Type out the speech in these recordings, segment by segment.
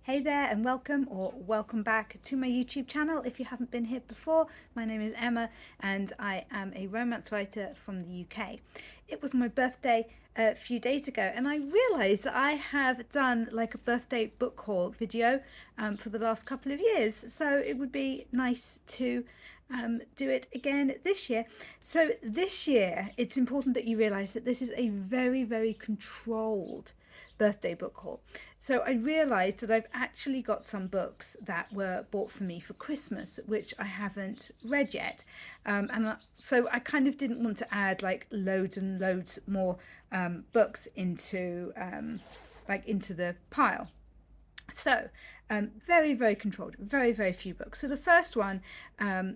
Hey there and welcome or welcome back to my YouTube channel. If you haven't been here before, my name is Emma and I am a romance writer from the UK. It was my birthday a few days ago and I realised that I have done like a birthday book haul video for the last couple of years. So it would be nice to do it again this year. So this year, it's important that you realise that this is a very, very controlled birthday book haul. So I realised that I've actually got some books that were bought for me for Christmas, which I haven't read yet. So I kind of didn't want to add like loads and loads more books into into the pile. So, very, very controlled, very, very few books. So the first one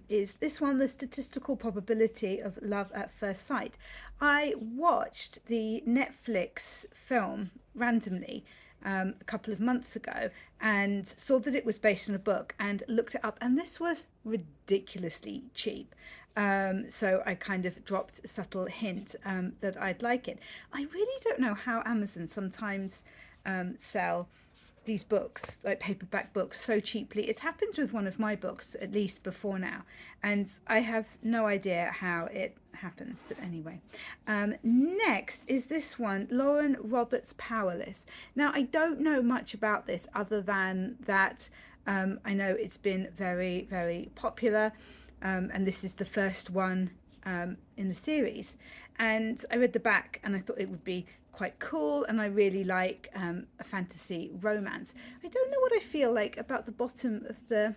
is this one, The Statistical Probability of Love at First Sight. I watched the Netflix film randomly a couple of months ago and saw that it was based on a book and looked it up, and this was ridiculously cheap. So I kind of dropped a subtle hint that I'd like it. I really don't know how Amazon sometimes sell these books, like paperback books, so cheaply. It's happened with one of my books, at least before now, and I have no idea how it happens. But anyway, next is this one, Lauren Roberts' Powerless. Now, I don't know much about this other than that I know it's been very, very popular, and this is the first one in the series. And I read the back and I thought it would be quite cool, and I really like a fantasy romance. I don't know what I feel like about the bottom of the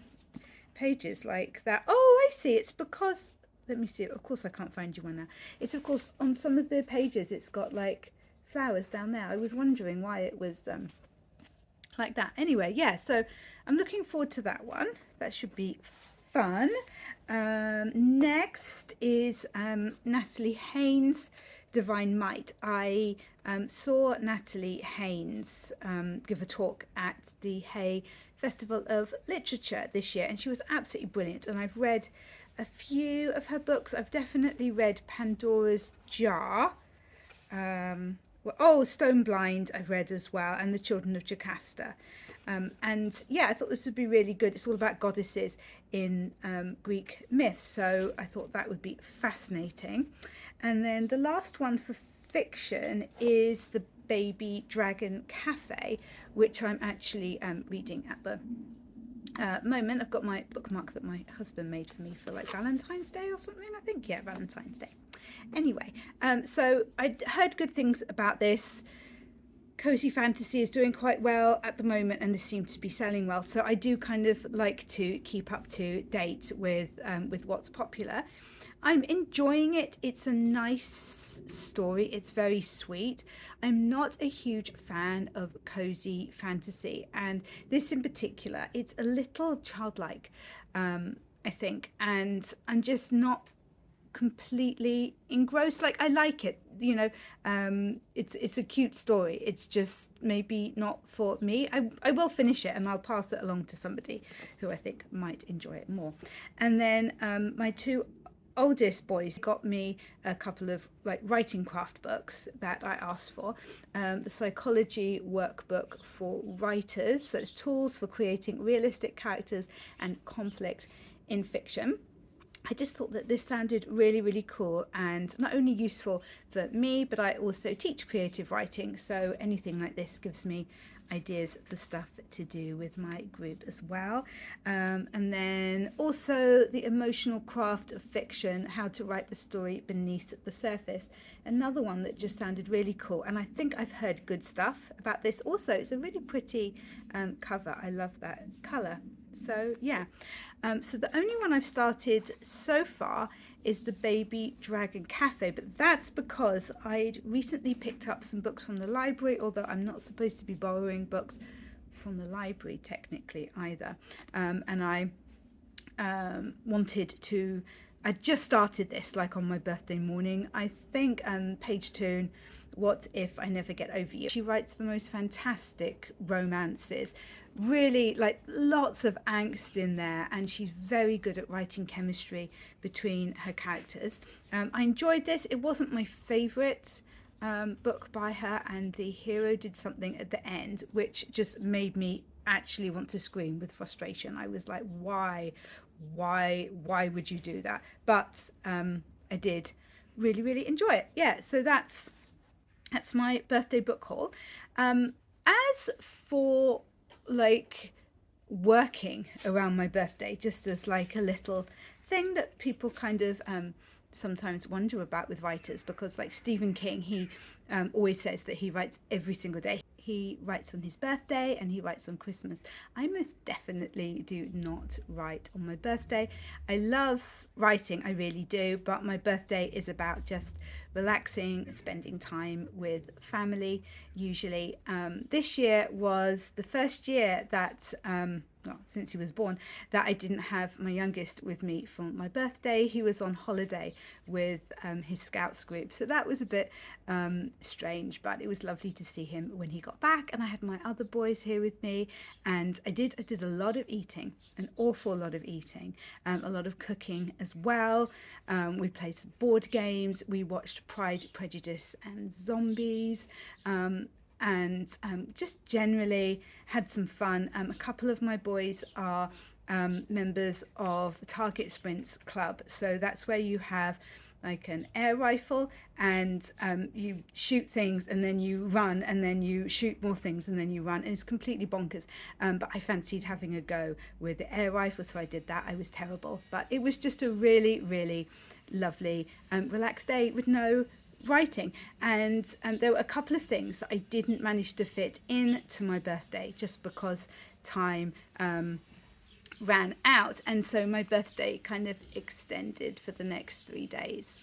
pages like that. Oh, I see. It's because, let me see. Of course, I can't find you one now. It's of course on some of the pages it's got like flowers down there. I was wondering why it was like that. Anyway, yeah, so I'm looking forward to that one. That should be fun. Next is Natalie Haynes' Divine Might. I saw Natalie Haynes give a talk at the Hay Festival of Literature this year, and she was absolutely brilliant. And I've read a few of her books. I've definitely read Pandora's Jar. Stone Blind I've read as well, and The Children of Jocasta. And yeah, I thought this would be really good. It's all about goddesses in Greek myths, so I thought that would be fascinating. And then the last one for fiction is The Baby Dragon Cafe, which I'm actually reading at the moment. I've got my bookmark that my husband made for me for like Valentine's Day or something, I think. Yeah, Valentine's Day. Anyway, so I heard good things about this. Cozy fantasy is doing quite well at the moment, and this seems to be selling well. So I do kind of like to keep up to date with what's popular. I'm enjoying it. It's a nice story. It's very sweet. I'm not a huge fan of cozy fantasy, and this in particular, it's a little childlike, I think, and I'm just not completely engrossed. Like, I like it, it's a cute story. It's just maybe not for me. I will finish it and I'll pass it along to somebody who I think might enjoy it more. And then my two oldest boys got me a couple of like writing craft books that I asked for. The psychology workbook for writers, so it's tools for creating realistic characters and conflict in fiction. I just thought that this sounded really, really cool, and not only useful for me, but I also teach creative writing. So anything like this gives me ideas for stuff to do with my group as well. And then also the emotional craft of fiction, how to write the story beneath the surface. Another one that just sounded really cool. And I think I've heard good stuff about this also. It's a really pretty cover. I love that colour. So yeah, so the only one I've started so far is The Baby Dragon Cafe, but that's because I'd recently picked up some books from the library, although I'm not supposed to be borrowing books from the library technically either. And I I just started this like on my birthday morning, I think. Page Toon, What If I Never Get Over You. She writes the most fantastic romances, really like lots of angst in there, and she's very good at writing chemistry between her characters. I enjoyed this. It wasn't my favourite book by her, and the hero did something at the end which just made me actually want to scream with frustration. I was like, why would you do that? But I did really enjoy it. Yeah, so that's my birthday book haul. As for like working around my birthday, just as like a little thing that people kind of sometimes wonder about with writers, because like Stephen King, he always says that he writes every single day. He writes on his birthday and he writes on Christmas. I most definitely do not write on my birthday. I love writing, I really do, but my birthday is about just relaxing, spending time with family, usually. This year was the first year that well, since he was born, that I didn't have my youngest with me for my birthday. He was on holiday with his Scouts group, so that was a bit strange, but it was lovely to see him when he got back. And I had my other boys here with me, and I did a lot of eating, an awful lot of eating, a lot of cooking as well. We played some board games, we watched Pride, Prejudice and Zombies, and just generally had some fun. A couple of my boys are members of the Target Sprints Club, so that's where you have like an air rifle, and you shoot things and then you run and then you shoot more things and then you run, and it's completely bonkers. But I fancied having a go with the air rifle, so I did that. I was terrible, but it was just a really lovely relaxed day with no writing. And there were a couple of things that I didn't manage to fit into my birthday just because time ran out, and so my birthday kind of extended for the next 3 days.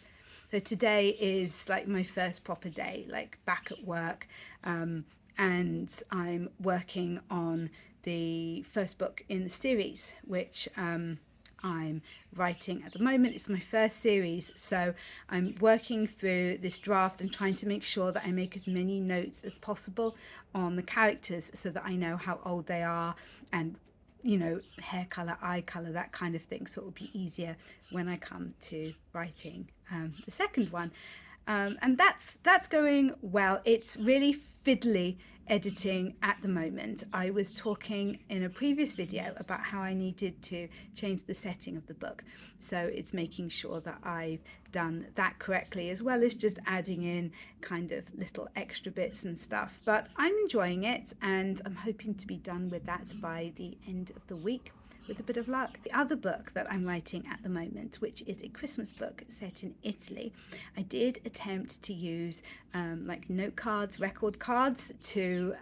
So today is like my first proper day, like back at work, and I'm working on the first book in the series, which I'm writing at the moment. It's my first series, so I'm working through this draft and trying to make sure that I make as many notes as possible on the characters so that I know how old they are, and hair color, eye color, that kind of thing, so it will be easier when I come to writing the second one. And that's going well. It's really fiddly editing at the moment. I was talking in a previous video about how I needed to change the setting of the book, so it's making sure that I've done that correctly, as well as just adding in kind of little extra bits and stuff. But I'm enjoying it, and I'm hoping to be done with that by the end of the week, with a bit of luck. The other book that I'm writing at the moment, which is a Christmas book set in Italy, I did attempt to use like note cards, record cards, to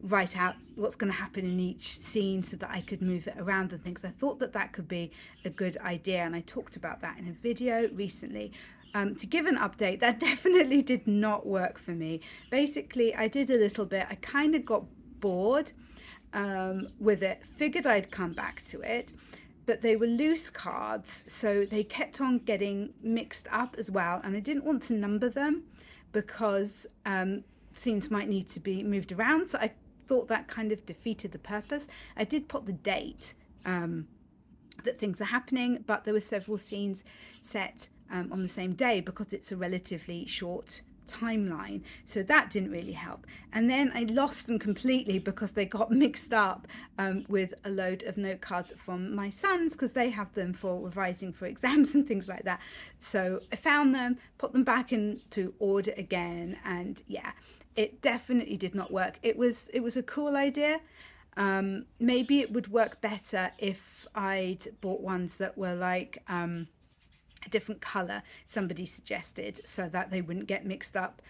write out what's going to happen in each scene so that I could move it around and things. I thought that that could be a good idea, and I talked about that in a video recently. To give an update, that definitely did not work for me. Basically, I did a little bit. I kind of got bored with it, figured I'd come back to it, but they were loose cards, so they kept on getting mixed up as well, and I didn't want to number them because scenes might need to be moved around, so I thought that kind of defeated the purpose. I did put the date that things are happening, but there were several scenes set on the same day because it's a relatively short timeline, so that didn't really help. And then I lost them completely because they got mixed up with a load of note cards from my sons, because they have them for revising for exams and things like that. So I found them, put them back into order again, and yeah, it definitely did not work. It was a cool idea. Maybe it would work better if I'd bought ones that were like a different color, somebody suggested, so that they wouldn't get mixed up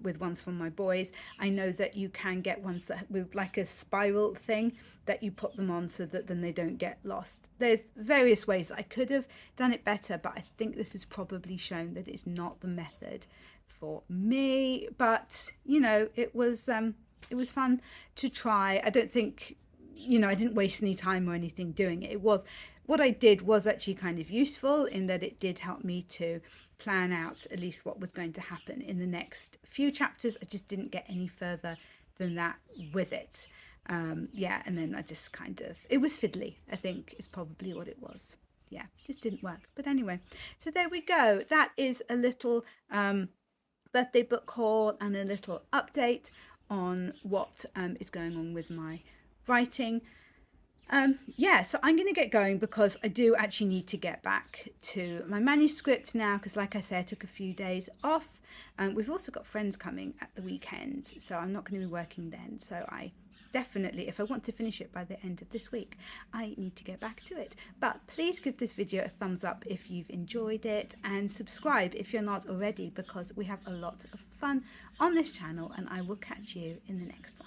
with ones from my boys. I know that you can get ones that with like a spiral thing that you put them on so that then they don't get lost. There's various ways that I could have done it better, but I think this has probably shown that it's not the method for me. But it was fun to try. I don't think I didn't waste any time or anything doing it. What I did was actually kind of useful in that it did help me to plan out at least what was going to happen in the next few chapters. I just didn't get any further than that with it. Yeah, and then I just it was fiddly, I think, is probably what it was. Yeah, just didn't work. But anyway, so there we go. That is a little birthday book haul and a little update on what is going on with my writing. Yeah, so I'm going to get going because I do actually need to get back to my manuscript now because, like I said, I took a few days off. We've also got friends coming at the weekend, so I'm not going to be working then. So I definitely, if I want to finish it by the end of this week, I need to get back to it. But please give this video a thumbs up if you've enjoyed it, and subscribe if you're not already, because we have a lot of fun on this channel, and I will catch you in the next one.